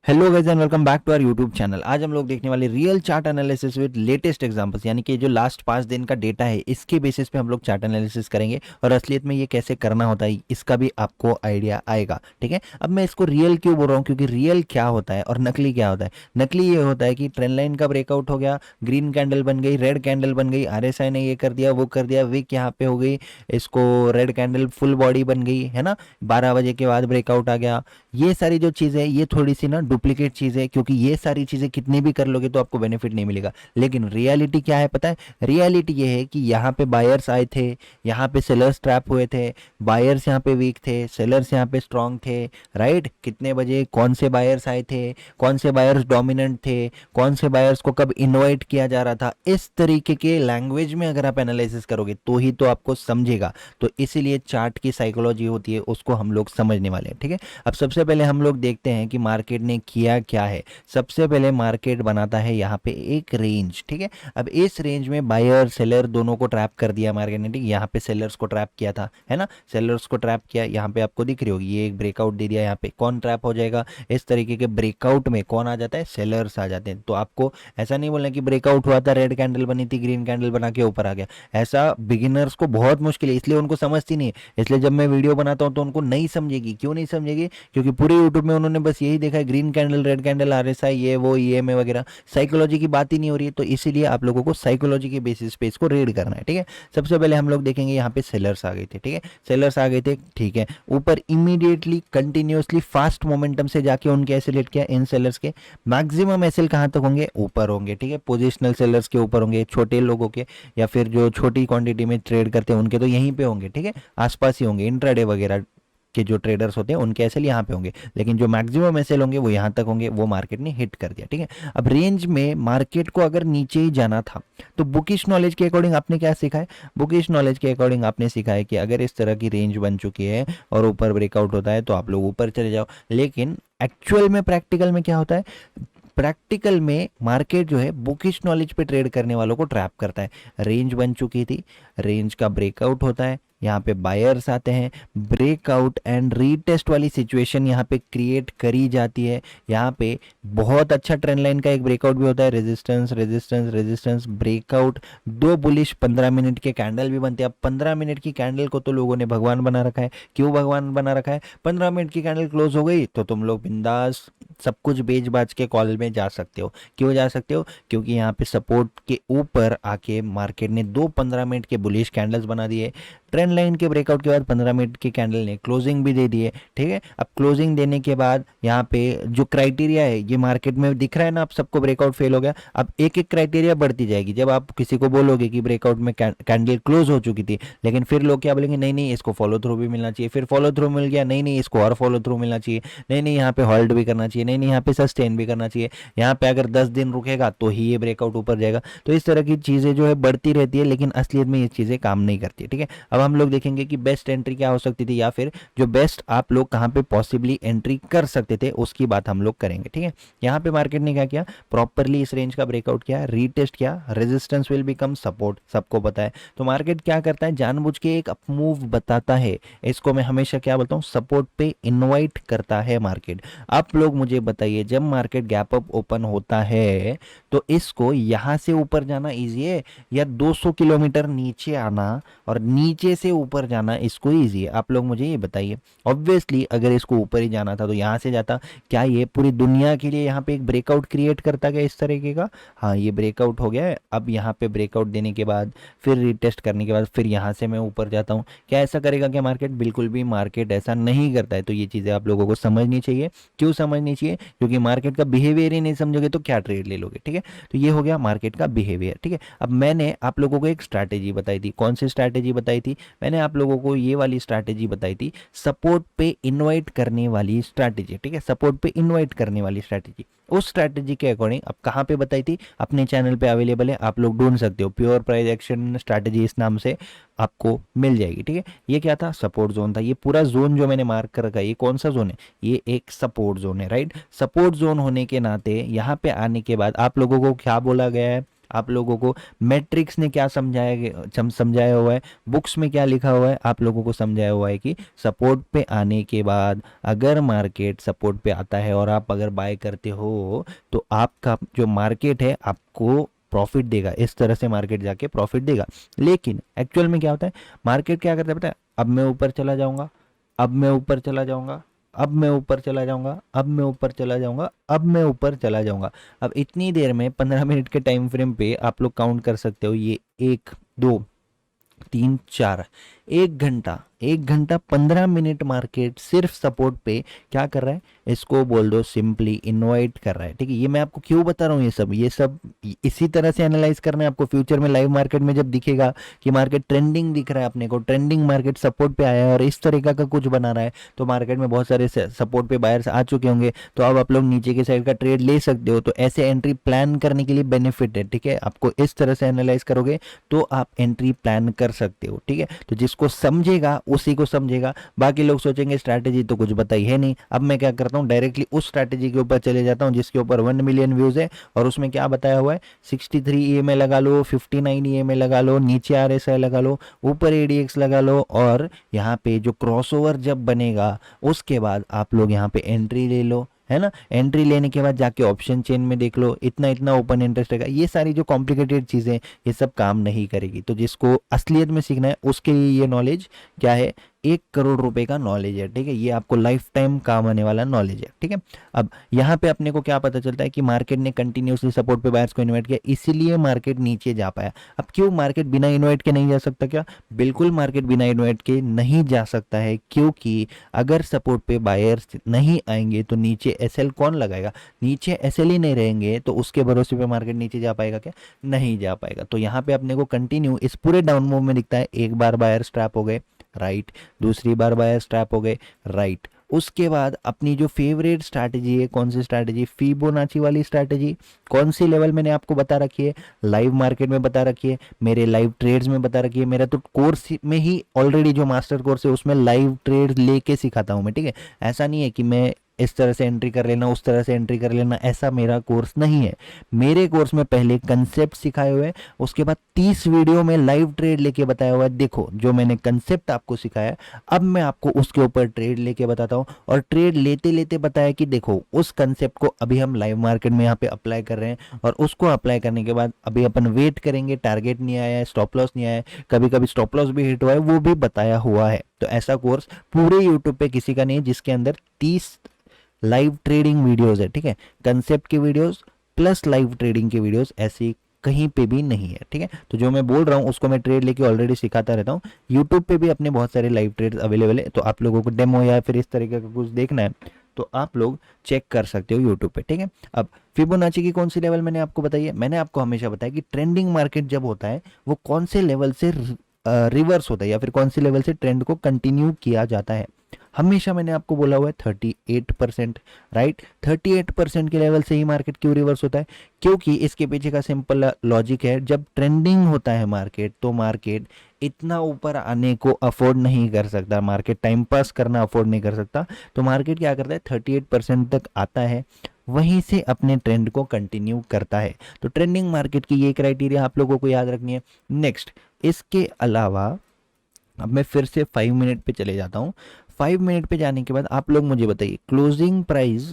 Hello guys and welcome back to our YouTube channel. आज हम लोग देखने वाले real chart analysis with latest examples, यानी कि जो लास्ट 5 दिन का डेटा है इसके बेसिस पे हम लोग चार्ट एनालिसिस करेंगे और असलियत में ये कैसे करना होता है इसका भी आपको आइडिया आएगा। ठीक है, अब मैं इसको रियल क्यों बोल रहा हूँ, क्योंकि रियल क्या होता है और नकली क्या होता है। नकली ये होता है कि ट्रेंड लाइन का ब्रेकआउट हो गया, ग्रीन कैंडल बन गई, रेड कैंडल बन गई, आरएसआई ने ये कर दिया वो कर दिया, विक यहाँ पे हो गई, इसको रेड कैंडल फुल बॉडी बन गई है ना, 12 बजे के बाद ब्रेकआउट आ गया। ये सारी जो चीज़ें ये थोड़ी सी ना डुप्लीकेट चीज़ है, क्योंकि ये सारी चीज़ें कितनी भी कर लोगे तो आपको बेनिफिट नहीं मिलेगा। लेकिन रियलिटी क्या है पता है, रियलिटी ये है कि यहाँ पे बायर्स आए थे, यहाँ पे सेलर्स ट्रैप हुए थे, बायर्स यहाँ पे वीक थे, सेलर्स यहाँ पे स्ट्रांग थे। राइट, कितने बजे कौन से बायर्स आए थे, कौन से बायर्स डोमिनेंट थे, कौन से बायर्स को कब इन्वाइट किया जा रहा था, इस तरीके के लैंग्वेज में अगर आप एनालिसिस करोगे तो ही तो आपको समझेगा। तो इसीलिए चार्ट की साइकोलॉजी होती है, उसको हम लोग समझने वाले हैं। ठीक है, अब सबसे पहले हम लोग देखते हैं कि मार्केट ने किया क्या है। सबसे पहले मार्केट बनाता है यहाँ पे एक रेंज। ठीक है, अब इस रेंज में बायर सेलर दोनों को ट्रैप कर दिया मार्केट ने। ठीक, यहाँ पे सेलर्स को ट्रैप किया था, है ना, सेलर्स को ट्रैप किया। यहाँ पे आपको दिख रही होगी ये एक ब्रेकआउट दे दिया, यहाँ पे कौन ट्रैप हो जाएगा, इस तरीके के ब्रेकआउट में कौन आ जाता है, सेलर्स आ जाते हैं। तो आपको ऐसा नहीं बोलना कि ब्रेकआउट हुआ था, रेड कैंडल बनी थी, ग्रीन कैंडल बना के ऊपर आ गया। ऐसा बिगिनर्स को बहुत मुश्किल है, इसलिए उनको समझती नहीं है। इसलिए जब मैं वीडियो बनाता हूँ तो उनको नहीं समझेगी। क्यों नहीं समझेगी, क्योंकि पूरे यूट्यूब में उन्होंने बस यही देखा है, green candle, red candle, RSI, ये वो ईएमए वगैरह, साइकोलॉजी की बात ही नहीं हो रही है। तो इसीलिए आप लोगों को साइकोलॉजी के बेसिस पे इसको रीड करना है। ठीक है, सबसे पहले हम लोग देखेंगे यहाँ पे सेलर्स आ गए थे। ठीक है, सेलर्स आ गए थे, ठीक है, ऊपर इमीडिएटली कंटिन्यूसली फास्ट मोमेंटम से जाके उनके एसएल हिट किया। इन सेलर्स के मैक्सिमम एसएल कहाँ तक होंगे, ऊपर होंगे। ठीक है, पोजिशनल सेलर्स के ऊपर होंगे, छोटे लोगों के या फिर जो छोटी क्वांटिटी में ट्रेड करते हैं उनके तो यहीं पे होंगे। ठीक है, आसपास ही होंगे, इंट्राडे वगैरह के जो ट्रेडर्स होते हैं उनके एसएल यहाँ पे होंगे, लेकिन जो मैक्सिमम एसएल होंगे वो यहाँ तक होंगे, वो मार्केट ने हिट कर दिया। ठीक है, अब रेंज में मार्केट को अगर नीचे ही जाना था तो बुकिश नॉलेज के अकॉर्डिंग आपने क्या सीखा है, बुकिश नॉलेज के अकॉर्डिंग आपने सीखा है कि अगर इस तरह की रेंज बन चुकी है और ऊपर ब्रेकआउट होता है तो आप लोग ऊपर चले जाओ। लेकिन एक्चुअल में प्रैक्टिकल में क्या होता है, प्रैक्टिकल में मार्केट जो है बुकिश नॉलेज पे ट्रेड करने वालों को ट्रैप करता है। रेंज बन चुकी थी, रेंज का ब्रेकआउट होता है, यहाँ पे बायर्स आते हैं, ब्रेकआउट एंड रीटेस्ट वाली सिचुएशन यहाँ पे क्रिएट करी जाती है। यहाँ पे बहुत अच्छा ट्रेंड लाइन का एक ब्रेकआउट भी होता है, रेजिस्टेंस रेजिस्टेंस रेजिस्टेंस ब्रेकआउट, दो बुलिश 15 मिनट के कैंडल भी बनते हैं। अब 15 मिनट की कैंडल को तो लोगों ने भगवान बना रखा है। क्यों भगवान बना रखा है, 15 मिनट की कैंडल क्लोज हो गई तो तुम लोग बिंदास सब कुछ बेच बाज के कॉल में जा सकते हो। क्यों जा सकते हो, क्योंकि यहाँ पे सपोर्ट के ऊपर आके मार्केट ने दो 15 मिनट के बुलिश कैंडल्स बना दिए। ट्रेंड लाइन के ब्रेकआउट के बाद 15 मिनट की कैंडल ने क्लोजिंग भी दे दी है। ठीक है, अब क्लोजिंग देने के बाद यहाँ पे जो क्राइटेरिया है ये मार्केट में दिख रहा है ना, आप सबको ब्रेकआउट फेल हो गया। अब एक एक क्राइटेरिया बढ़ती जाएगी। जब आप किसी को बोलोगे कि ब्रेकआउट में कैंडल क्लोज हो चुकी थी, लेकिन फिर लोग क्या बोलेंगे, नहीं नहीं इसको फॉलो थ्रू भी मिलना चाहिए, फिर फॉलो थ्रू मिल गया, नहीं नहीं इसको और फॉलो थ्रू मिलना चाहिए, नहीं नहीं यहाँ पे होल्ड भी करना चाहिए, नहीं नहीं यहाँ पे सस्टेन भी करना चाहिए, यहाँ पे अगर 10 दिन रुकेगा तो ही ये ब्रेकआउट ऊपर जाएगा। तो इस तरह की चीजें जो है बढ़ती रहती है, लेकिन असलियत में ये चीजें काम नहीं करती है। ठीक है, अब हम लोग देखेंगे कि बेस्ट एंट्री क्या हो सकती थी, या फिर जो बेस्ट आप लोग कहां पे पॉसिबली एंट्री कर सकते थे उसकी बात हम लोग करेंगे। ठीक है, यहां पे मार्केट ने क्या किया, प्रॉपरली इस रेंज का ब्रेकआउट किया, रीटेस्ट किया, रेजिस्टेंस विल बिकम सपोर्ट, सबको पता है। तो मार्केट क्या करता है, जानबूझ के एक अप मूव बताता है, इसको मैं हमेशा क्या बोलता हूं, सपोर्ट पे इनवाइट करता है मार्केट। आप लोग मुझे बताइए, जब मार्केट गैप अप ओपन होता है तो इसको यहां से ऊपर जाना इजी है या 200 किलोमीटर नीचे आना और नीचे से ऊपर जाना इसको इजी है, आप लोग मुझे ये बताइए। ऑब्वियसली अगर इसको ऊपर ही जाना था तो यहाँ से जाता। क्या ये पूरी दुनिया के लिए यहाँ पे एक ब्रेकआउट क्रिएट करता गया इस तरीके का, हाँ ये ब्रेकआउट हो गया है। अब यहाँ पे ब्रेकआउट देने के बाद फिर रिटेस्ट करने के बाद फिर यहाँ से मैं ऊपर जाता हूँ, क्या ऐसा करेगा क्या मार्केट, बिल्कुल भी मार्केट ऐसा नहीं करता है। तो ये चीज़ें आप लोगों को समझनी चाहिए। क्यों समझनी चाहिए, क्योंकि मार्केट का बिहेवियर ही नहीं समझोगे तो क्या ट्रेड ले लोगे। ठीक है, तो ये हो गया मार्केट का बिहेवियर। ठीक है, अब मैंने आप लोगों को एक स्ट्रैटेजी बताई थी, कौन सी स्ट्रैटेजी बताई थी, मैंने आप लोगों को ये वाली स्ट्रैटेजी बताई थी, सपोर्ट पे इनवाइट करने वाली स्ट्रैटेजी। ठीक है, सपोर्ट पे इनवाइट करने वाली स्ट्रैटेजी, उस स्ट्रैटेजी के अकॉर्डिंग अब कहाँ पे बताई थी, अपने चैनल पे अवेलेबल है, आप लोग ढूंढ सकते हो, प्योर प्राइस एक्शन स्ट्रैटेजी इस नाम से आपको मिल जाएगी। ठीक है, ये क्या था, सपोर्ट जोन था। ये पूरा जोन जो मैंने मार्क कर रखा है ये कौन सा जोन है, ये एक सपोर्ट जोन है। राइट, सपोर्ट जोन होने के नाते यहाँ पे आने के बाद आप लोगों को क्या बोला गया है, आप लोगों को मैट्रिक्स ने क्या समझाया हुआ है, बुक्स में क्या लिखा हुआ है, आप लोगों को समझाया हुआ है कि सपोर्ट पे आने के बाद अगर मार्केट सपोर्ट पे आता है और आप अगर बाय करते हो तो आपका जो मार्केट है आपको प्रॉफिट देगा, इस तरह से मार्केट जाके प्रॉफिट देगा। लेकिन एक्चुअल में क्या होता है, मार्केट क्या करता है पता है, अब मैं ऊपर चला जाऊंगा, अब मैं ऊपर चला जाऊंगा, अब मैं ऊपर चला जाऊंगा, अब मैं ऊपर चला जाऊंगा, अब मैं ऊपर चला जाऊंगा। अब इतनी देर में 15 मिनट के टाइम फ्रेम पे आप लोग काउंट कर सकते हो, ये 1 2 3 4, 1 घंटा, 1 घंटा 15 मिनट मार्केट सिर्फ सपोर्ट पे क्या कर रहा है, इसको बोल दो सिंपली इनवाइट कर रहा है। ठीक है, ये मैं आपको क्यों बता रहा हूँ, ये सब इसी तरह से एनालाइज करना है आपको। फ्यूचर में लाइव मार्केट में जब दिखेगा कि मार्केट ट्रेंडिंग दिख रहा है अपने को, ट्रेंडिंग मार्केट सपोर्ट पे आया है और इस तरीका का कुछ बना रहा है, तो मार्केट में बहुत सारे सपोर्ट पे बायर्स आ चुके होंगे, तो अब आप लोग नीचे के साइड का ट्रेड ले सकते हो। तो ऐसे एंट्री प्लान करने के लिए बेनिफिट है। ठीक है, आपको इस तरह से एनालाइज करोगे तो आप एंट्री प्लान कर सकते हो। ठीक है, तो जिसको समझेगा उसी को समझेगा, बाकी लोग सोचेंगे स्ट्रैटेजी तो कुछ बताई है नहीं। अब मैं क्या करता हूँ, डायरेक्टली उस स्ट्रैटेजी के ऊपर चले जाता हूँ जिसके ऊपर 1 मिलियन व्यूज है और उसमें क्या बताया हुआ है, 63 ईएमए लगा लो, 59 ईएमए लगा लो, नीचे आरएसआई लगा लो, ऊपर एडीएक्स लगा लो, और यहाँ पे जो क्रॉसओवर जब बनेगा उसके बाद आप लोग यहाँ पे एंट्री ले लो, है ना। एंट्री लेने के बाद जाके ऑप्शन चेन में देख लो, इतना इतना ओपन इंटरेस्ट रहेगा। ये सारी जो कॉम्प्लिकेटेड चीज़ें ये सब काम नहीं करेगी। तो जिसको असलियत में सीखना है उसके लिए ये नॉलेज क्या है, 1 करोड़ रुपए का नॉलेज है। ठीक है, ये आपको लाइफ टाइम काम आने वाला नॉलेज है। ठीक है, अब यहाँ पे अपने को क्या पता चलता है कि मार्केट ने कंटिन्यूसली सपोर्ट पे बायर्स को इन्वाइट किया, इसीलिए मार्केट नीचे जा पाया। अब क्यों मार्केट बिना इन्वाइट के नहीं जा सकता क्या, बिल्कुल मार्केट बिना इन्वाइट के नहीं जा सकता है, क्योंकि अगर सपोर्ट पे बायर्स नहीं आएंगे तो नीचे एसएल कौन लगाएगा, नीचे एसएल ही नहीं रहेंगे तो उसके भरोसे पे मार्केट नीचे जा पाएगा क्या, नहीं जा पाएगा। तो यहाँ पे अपने को कंटिन्यू इस पूरे डाउन मूव में दिखता है, एक बार बायर स्ट्रैप हो गए राइट, दूसरी बार बायर स्ट्रैप हो गए राइट, उसके बाद अपनी जो फेवरेट स्ट्रैटेजी है, कौन सी स्ट्रैटेजी, फिबोनाची वाली स्ट्रैटेजी। कौन सी लेवल मैंने आपको बता रखी है, लाइव मार्केट में बता रखी है, मेरे लाइव ट्रेड्स में बता रखी है। मेरा तो कोर्स में ही ऑलरेडी जो मास्टर कोर्स है उसमें लाइव ट्रेड्स लेके सिखाता हूँ मैं। ठीक है, ऐसा नहीं है कि मैं इस तरह से एंट्री कर लेना, उस तरह से एंट्री कर लेना, ऐसा मेरा कोर्स नहीं है। मेरे कोर्स में पहले कंसेप्ट सिखाए हुए हैं, उसके बाद 30 वीडियो में लाइव ट्रेड लेके बताया हुआ है। देखो जो मैंने कंसेप्ट आपको सिखाया, अब मैं आपको उसके ऊपर ट्रेड लेके बताता हूँ, और ट्रेड लेते लेते बताया कि देखो उस कंसेप्ट को अभी हम लाइव मार्केट में यहाँ पे अप्लाई कर रहे हैं, और उसको अप्लाई करने के बाद अभी अपन वेट करेंगे, टारगेट नहीं आया है, स्टॉप लॉस नहीं आया है, कभी कभी स्टॉप लॉस भी हिट हुआ है, वो भी बताया हुआ है। तो ऐसा कोर्स पूरे यूट्यूब पे किसी का नहीं जिसके अंदर 30 लाइव ट्रेडिंग वीडियोस है। ठीक है, कंसेप्ट की वीडियोस प्लस लाइव ट्रेडिंग की वीडियोस ऐसी कहीं पे भी नहीं है। ठीक है, तो जो मैं बोल रहा हूँ उसको मैं ट्रेड लेके ऑलरेडी सिखाता रहता हूँ। यूट्यूब पे भी अपने बहुत सारे लाइव ट्रेड्स अवेलेबल है, तो आप लोगों को डेमो या फिर इस तरीके का कुछ देखना है तो आप लोग चेक कर सकते हो यूट्यूब पे। ठीक है, अब फिबोनाची की कौन सी लेवल मैंने आपको बताई है, मैंने आपको हमेशा बताया कि ट्रेंडिंग मार्केट जब होता है वो कौन से लेवल से रिवर्स होता है या फिर कौन सी लेवल से ट्रेंड को कंटिन्यू किया जाता है। हमेशा मैंने आपको बोला हुआ है 38%, राइट, 38% के लेवल से ही मार्केट क्यों रिवर्स होता है, क्योंकि इसके पीछे का सिंपल लॉजिक है, जब ट्रेंडिंग होता है मार्केट तो मार्केट इतना ऊपर आने को अफोर्ड नहीं कर सकता, मार्केट टाइम पास करना अफोर्ड नहीं कर सकता, तो मार्केट क्या करता है 38% तक आता है, वहीं से अपने ट्रेंड को कंटिन्यू करता है। तो ट्रेंडिंग मार्केट की ये क्राइटेरिया आप लोगों को याद रखनी है। नेक्स्ट, इसके अलावा अब मैं फिर से 5 मिनट पे चले जाता हूँ। 5 मिनट पे जाने के बाद आप लोग मुझे बताइए क्लोजिंग प्राइस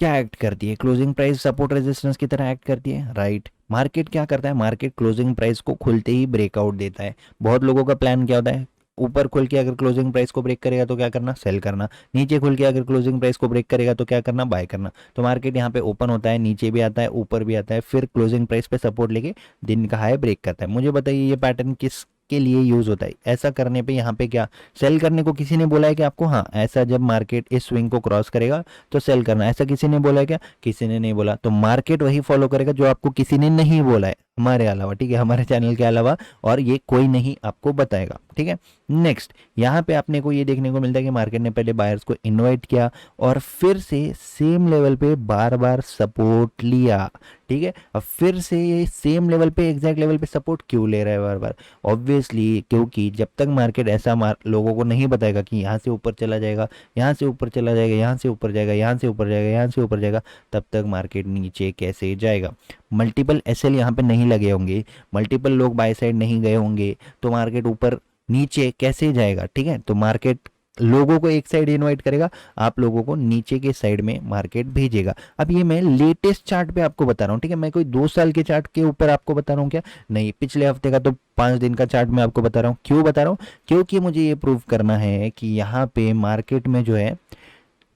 क्या एक्ट करती है, क्लोजिंग प्राइस सपोर्ट रेजिस्टेंस की तरह एक्ट करती है राइट। मार्केट क्या करता है, मार्केट क्लोजिंग प्राइस को खुलते ही ब्रेकआउट देता है। बहुत लोगों का प्लान क्या होता है, ऊपर खुल के अगर क्लोजिंग प्राइस को ब्रेक करेगा तो क्या करना, सेल करना, नीचे खुल के अगर क्लोजिंग प्राइस को ब्रेक करेगा तो क्या करना, बाय करना। तो मार्केट यहाँ पे ओपन होता है, नीचे भी आता है, ऊपर भी आता है, फिर क्लोजिंग प्राइस पे सपोर्ट लेके दिन का हाई ब्रेक करता है। मुझे बताइए ये पैटर्न किस के लिए यूज होता है, ऐसा करने पे यहाँ पे क्या सेल करने को किसी ने बोला है कि आपको, हाँ ऐसा जब मार्केट इस स्विंग को क्रॉस करेगा तो सेल करना, ऐसा किसी ने बोला है क्या, किसी ने नहीं बोला। तो मार्केट वही फॉलो करेगा जो आपको किसी ने नहीं बोला है, हमारे अलावा, ठीक है, हमारे चैनल के अलावा और ये कोई नहीं आपको बताएगा, ठीक है। नेक्स्ट यहाँ पे आपने को ये देखने को मिलता है कि मार्केट ने पहले बायर्स को इनवाइट किया और फिर से सेम लेवल पे बार बार सपोर्ट लिया, ठीक है। अब फिर से ये सेम लेवल पे, एग्जैक्ट लेवल पे सपोर्ट क्यों ले रहा है बार बार? ऑब्वियसली क्योंकि जब तक मार्केट ऐसा लोगों को नहीं बताएगा कि यहाँ से ऊपर चला जाएगा, यहाँ से ऊपर चला जाएगा, यहाँ से ऊपर जाएगा, यहाँ से ऊपर जाएगा, यहाँ से ऊपर जाएगा, तब तक मार्केट नीचे कैसे जाएगा? मल्टीपल एसएल यहाँ पे नहीं लगे होंगे, मल्टीपल लोग बाय साइड नहीं गए होंगे, तो मार्केट ऊपर नीचे कैसे जाएगा? ठीक है, तो मार्केट लोगों को एक साइड इनवाइट करेगा, आप लोगों को नीचे के साइड में मार्केट भेजेगा। अब ये मैं लेटेस्ट चार्ट पे आपको बता रहा हूँ, ठीक है, मैं कोई 2 साल के चार्ट के ऊपर आपको बता रहा हूँ क्या? नहीं, पिछले हफ्ते का तो 5 दिन का चार्ट मैं आपको बता रहा हूँ। क्यों बता रहा हूँ? क्योंकि मुझे ये प्रूव करना है कि यहाँ पे मार्केट में जो है,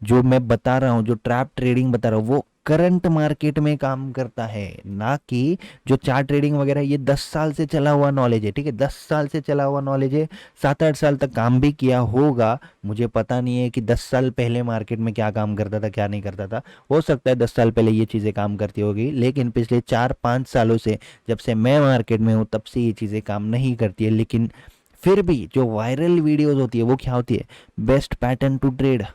जो मैं बता रहा हूँ, जो ट्रैप ट्रेडिंग बता रहा हूँ, वो करंट मार्केट में काम करता है, ना कि जो चार्ट ट्रेडिंग वगैरह ये 10 साल से चला हुआ नॉलेज है, ठीक है, 10 साल से चला हुआ नॉलेज है। 7-8 साल तक काम भी किया होगा, मुझे पता नहीं है कि 10 साल पहले मार्केट में क्या काम करता था, क्या नहीं करता था। हो सकता है 10 साल पहले ये चीज़ें काम करती होगी, लेकिन पिछले 4-5 सालों से, जब से मैं मार्केट में हूँ, तब से ये चीज़ें काम नहीं करती है। लेकिन फिर भी जो वायरल वीडियोज होती है वो क्या होती है? Best pattern to trade,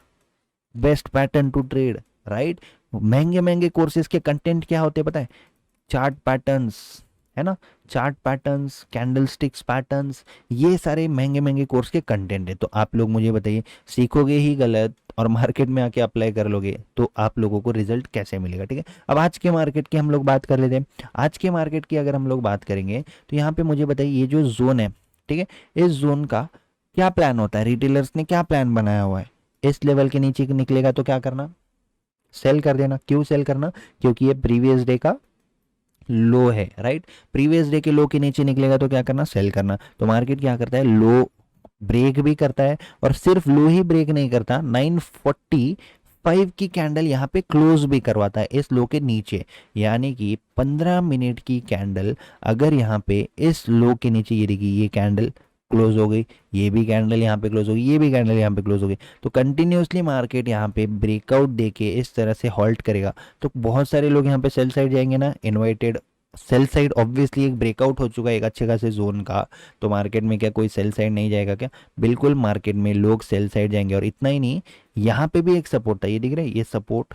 best pattern to trade, right. महंगे महंगे कोर्सेज के कंटेंट क्या होते हैं पता है? चार्ट पैटर्न्स, है ना, chart patterns, candle sticks patterns, ये सारे महंगे महंगे कोर्स के कंटेंट है। तो आप लोग मुझे बताइए, सीखोगे ही गलत और मार्केट में आके अप्लाई कर लोगे तो आप लोगों को रिजल्ट कैसे मिलेगा? ठीक है, अब आज के मार्केट की हम लोग बात कर लेते हैं। आज के मार्केट की अगर हम लोग बात करेंगे तो यहाँ पे मुझे बताइए, ये जो जोन है, ठीक है, इस जोन का क्या प्लान होता है? रिटेलर्स ने क्या प्लान बनाया हुआ है? इस लेवल के नीचे निकलेगा तो क्या करना? सेल कर देना। क्यों सेल करना? क्योंकि ये प्रीवियस डे का लो है, राइट। प्रीवियस डे के लो के नीचे निकलेगा तो क्या करना? सेल करना। तो मार्केट क्या करता है? लो ब्रेक भी करता है, और सिर्फ लो ही ब्रेक नहीं करता, 945 की कैंडल यहाँ पे क्लोज भी करवाता है इस लो के नीचे। यानी कि 15 मिनट की कैंडल अगर यहाँ पे इस लो के नीचे, ये देखिए, ये कैंडल क्लोज हो गई, ये भी कैंडल यहाँ पे क्लोज हो गई, ये भी कैंडल यहाँ पे क्लोज हो गई, तो कंटिन्यूसली मार्केट यहाँ पे ब्रेकआउट देके इस तरह से हॉल्ट करेगा। तो बहुत सारे लोग यहाँ पे सेल साइड जाएंगे ना, इन्वाइटेड सेल साइड। ऑब्वियसली एक ब्रेकआउट हो चुका है एक अच्छे खासे जोन का, तो मार्केट में क्या कोई सेल साइड नहीं जाएगा क्या? बिल्कुल मार्केट में लोग सेल साइड जाएंगे। और इतना ही नहीं, यहाँ पे भी एक सपोर्ट था, ये दिख रहा है, ये सपोर्ट,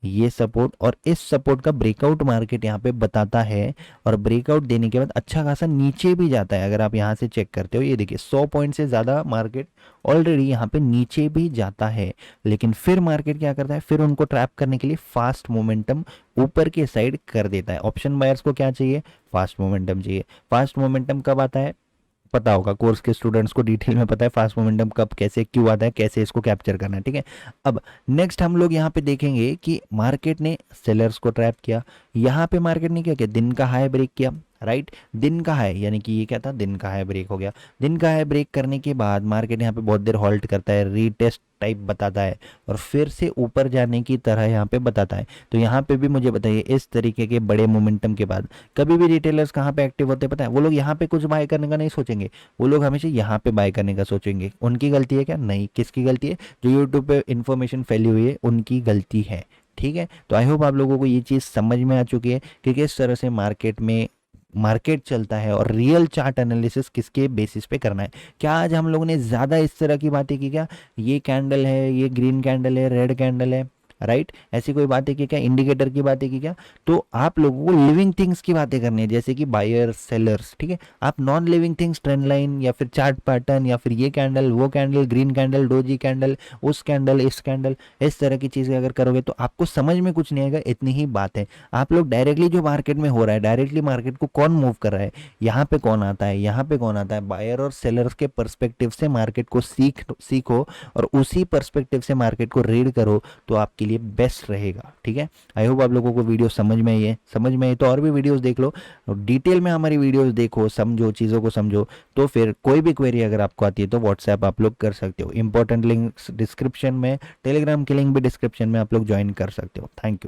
ये सपोर्ट, और इस सपोर्ट का ब्रेकआउट मार्केट यहाँ पे बताता है, और ब्रेकआउट देने के बाद अच्छा खासा नीचे भी जाता है। अगर आप यहाँ से चेक करते हो, ये देखिए 100 पॉइंट से ज़्यादा मार्केट ऑलरेडी यहाँ पे नीचे भी जाता है। लेकिन फिर मार्केट क्या करता है? फिर उनको ट्रैप करने के लिए फास्ट मोमेंटम ऊपर के साइड कर देता है। ऑप्शन बायर्स को क्या चाहिए? फास्ट मोमेंटम चाहिए। फास्ट मोमेंटम कब आता है? पता होगा, कोर्स के स्टूडेंट्स को डिटेल में पता है फास्ट मोमेंटम कब, कैसे, क्यों आता है, कैसे इसको कैप्चर करना है, ठीक है। अब नेक्स्ट हम लोग यहाँ पे देखेंगे कि मार्केट ने सेलर्स को ट्रैप किया। यहाँ पे मार्केट ने क्या किया? दिन का हाई ब्रेक किया, राइट। दिन का हाई, यानी कि ये क्या था? दिन का हाई ब्रेक हो गया। दिन का हाई ब्रेक करने के बाद मार्केट यहाँ पे बहुत देर हॉल्ट करता है, रीटेस्ट टाइप बताता है, और फिर से ऊपर जाने की तरह यहाँ पे बताता है। तो यहाँ पे भी मुझे बताइए, इस तरीके के बड़े मोमेंटम के बाद कभी भी रिटेलर्स कहाँ पे एक्टिव होते हैं पता है? वो लोग यहाँ पे कुछ बाय करने का नहीं सोचेंगे, वो लोग हमेशा यहाँ पे बाय करने का सोचेंगे। उनकी गलती है क्या? नहीं। किसकी गलती है? जो यूट्यूब पे इन्फॉर्मेशन फैली हुई है उनकी गलती है, ठीक है। तो आई होप आप लोगों को ये चीज़ समझ में आ चुकी है कि किस तरह से मार्केट में मार्केट चलता है और रियल चार्ट एनालिसिस किसके बेसिस पे करना है। क्या आज हम लोगों ने ज़्यादा इस तरह की बातें की क्या? ये कैंडल है, ये ग्रीन कैंडल है, रेड कैंडल है, राइट, ऐसी कोई बातें की क्या? इंडिकेटर की बातें की क्या? तो आप लोगों को लिविंग थिंग्स की बातें करनी है, जैसे कि बायर सेलर्स, ठीक है। आप non living things, trend line या फिर चार्ट पैटर्न या फिर ये कैंडल, वो candle, green candle, doji candle, उस कैंडल, इस कैंडल, इस तरह की चीज़ें अगर करोगे तो आपको समझ में कुछ नहीं आएगा। इतनी ही बात है। आप लोग डायरेक्टली जो मार्केट में हो रहा है, डायरेक्टली मार्केट को कौन मूव कर रहा है, यहाँ पे कौन आता है, यहाँ पे कौन आता है, बायर और सेलर्स के परस्पेक्टिव से मार्केट को सीखो और उसी परस्पेक्टिव से मार्केट को रीड करो, तो आपके लिए बेस्ट रहेगा, ठीक है। आई होप आप लोगों को वीडियो समझ में आई है। समझ में आई तो और भी वीडियोस देख लो, डिटेल में हमारी वीडियोस देखो, समझो, चीज़ों को समझो। तो फिर कोई भी क्वेरी अगर आपको आती है तो व्हाट्सएप आप लोग कर सकते हो। इंपॉर्टेंट लिंक्स डिस्क्रिप्शन में, टेलीग्राम की लिंक भी डिस्क्रिप्शन में आप लोग ज्वाइन कर सकते हो। Thank you.